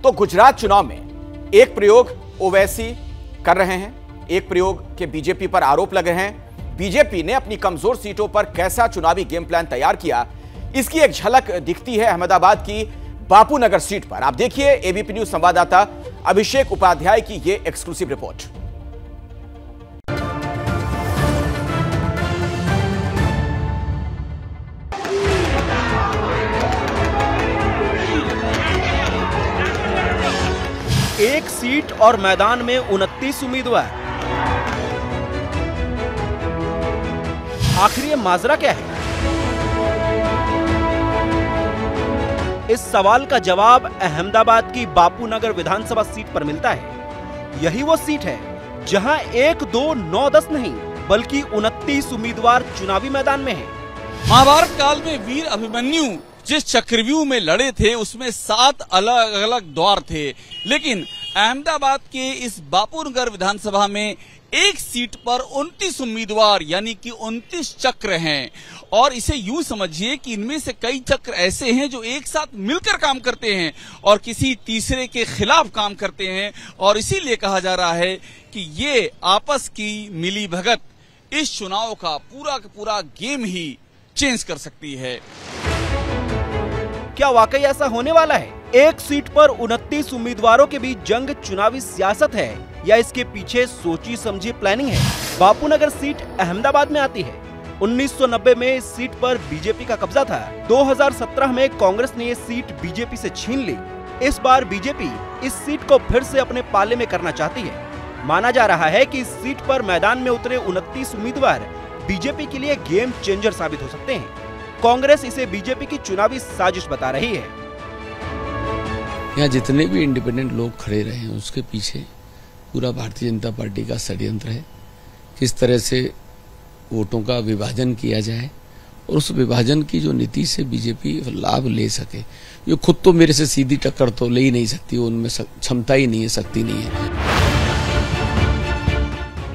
तो गुजरात चुनाव में एक प्रयोग ओवैसी कर रहे हैं, एक प्रयोग के बीजेपी पर आरोप लगे हैं। बीजेपी ने अपनी कमजोर सीटों पर कैसा चुनावी गेम प्लान तैयार किया, इसकी एक झलक दिखती है अहमदाबाद की बापू नगर सीट पर। आप देखिए एबीपी न्यूज संवाददाता अभिषेक उपाध्याय की यह एक्सक्लूसिव रिपोर्ट। एक सीट और मैदान में 29 उम्मीदवार। आखिर ये माजरा क्या है? इस सवाल का जवाब अहमदाबाद की बापू नगर विधानसभा सीट पर मिलता है। यही वो सीट है जहां 1, 2, 9, 10 नहीं बल्कि 29 उम्मीदवार चुनावी मैदान में हैं। महाभारत काल में वीर अभिमन्यु जिस चक्रव्यूह में लड़े थे उसमें 7 अलग अलग द्वार थे, लेकिन अहमदाबाद के इस बापूनगर विधानसभा में एक सीट पर 29 उम्मीदवार यानी कि 29 चक्र हैं। और इसे यूं समझिए कि इनमें से कई चक्र ऐसे हैं जो एक साथ मिलकर काम करते हैं और किसी तीसरे के खिलाफ काम करते हैं, और इसीलिए कहा जा रहा है कि ये आपस की मिली भगत इस चुनाव का पूरा गेम ही चेंज कर सकती है। क्या वाकई ऐसा होने वाला है? एक सीट पर 29 उम्मीदवारों के बीच जंग चुनावी सियासत है या इसके पीछे सोची समझी प्लानिंग है? बापूनगर सीट अहमदाबाद में आती है। 1990 में इस सीट पर बीजेपी का कब्जा था। 2017 में कांग्रेस ने ये सीट बीजेपी से छीन ली। इस बार बीजेपी इस सीट को फिर से अपने पाले में करना चाहती है। माना जा रहा है कि इस सीट पर मैदान में उतरे 29 उम्मीदवार बीजेपी के लिए गेम चेंजर साबित हो सकते हैं। कांग्रेस इसे बीजेपी की चुनावी साजिश बता रही है। यहाँ जितने भी इंडिपेंडेंट लोग खड़े रहे हैं उसके पीछे पूरा भारतीय जनता पार्टी का षड्यंत्र है। किस तरह से वोटों का विभाजन किया जाए और उस विभाजन की जो नीति से बीजेपी लाभ ले सके। ये खुद तो मेरे से सीधी टक्कर तो ले ही नहीं सकती, उनमें क्षमता ही नहीं है, शक्ति नहीं है।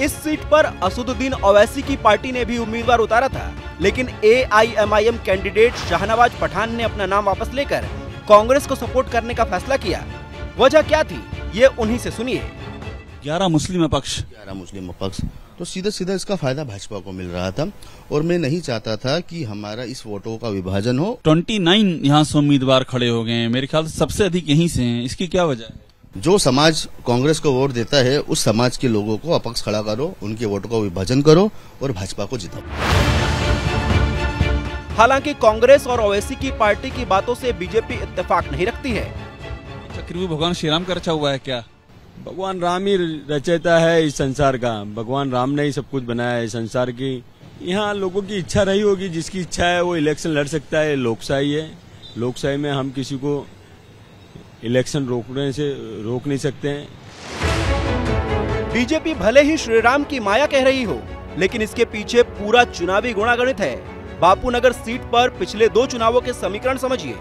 इस सीट पर असदुद्दीन ओवैसी की पार्टी ने भी उम्मीदवार उतारा था, लेकिन AIMIM कैंडिडेट शाहनवाज पठान ने अपना नाम वापस लेकर कांग्रेस को सपोर्ट करने का फैसला किया। वजह क्या थी, ये उन्हीं से सुनिए। 11 मुस्लिम अपक्ष, तो सीधा इसका फायदा भाजपा को मिल रहा था और मैं नहीं चाहता था कि हमारा इस वोटों का विभाजन हो। 29 यहाँ से उम्मीदवार खड़े हो गए हैं, मेरे ख्याल से सबसे अधिक यहीं से हैं। इसकी क्या वजह है? जो समाज कांग्रेस को वोट देता है उस समाज के लोगों को अपक्ष खड़ा करो, उनके वोटों का विभाजन करो और भाजपा को जिताओ। हालांकि कांग्रेस और ओवैसी की पार्टी की बातों से बीजेपी इत्तेफाक नहीं रखती है। चक्रव्यूह भगवान श्री राम का रचा हुआ है क्या? भगवान राम ही रचयिता है इस संसार का। भगवान राम ने ही सब कुछ बनाया है संसार की। यहाँ लोगों की इच्छा रही होगी, जिसकी इच्छा है वो इलेक्शन लड़ सकता है। लोकशाही है, लोकशाही में हम किसी को इलेक्शन रोकने से रोक नहीं सकते हैं। बीजेपी भले ही श्री राम की माया कह रही हो, लेकिन इसके पीछे पूरा चुनावी गुणागणित है। बापूनगर सीट पर पिछले 2 चुनावों के समीकरण समझिए।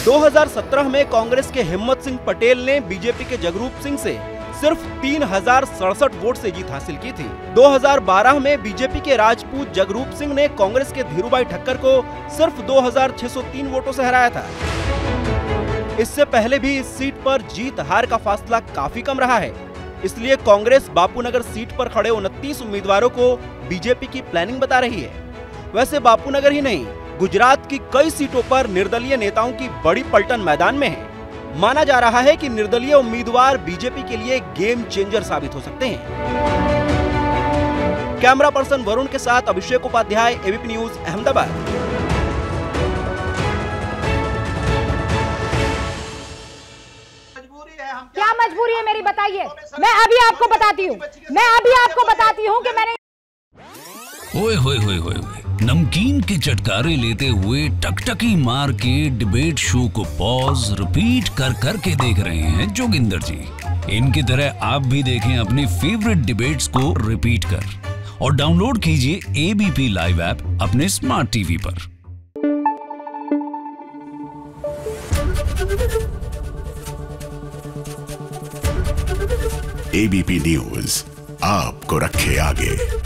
2017 में कांग्रेस के हिम्मत सिंह पटेल ने बीजेपी के जगरूप सिंह से सिर्फ 3067 वोट से जीत हासिल की थी। 2012 में बीजेपी के राजपूत जगरूप सिंह ने कांग्रेस के धीरूभाई ठक्कर को सिर्फ 2603 वोटों से हराया था। इससे पहले भी इस सीट पर जीत हार का फासला काफी कम रहा है। इसलिए कांग्रेस बापूनगर सीट पर खड़े 29 उम्मीदवारों को बीजेपी की प्लानिंग बता रही है। वैसे बापूनगर ही नहीं, गुजरात की कई सीटों पर निर्दलीय नेताओं की बड़ी पलटन मैदान में है। माना जा रहा है कि निर्दलीय उम्मीदवार बीजेपी के लिए गेम चेंजर साबित हो सकते हैं। कैमरा पर्सन वरुण के साथ अभिषेक उपाध्याय, एबीपी न्यूज, अहमदाबाद। क्या मजबूरी है मेरी, बताइए। मैं अभी आपको बताती हूँ कि मैंने ओए होए होए होए नमकीन के चटकारे लेते हुए टकटकी मार के डिबेट शो को पॉज रिपीट कर करके देख रहे हैं जोगिंदर जी। इनकी तरह आप भी देखें अपने फेवरेट डिबेट्स को रिपीट कर और डाउनलोड कीजिए ABP लाइव ऐप अपने स्मार्ट टीवी पर। ABP न्यूज आपको रखे आगे।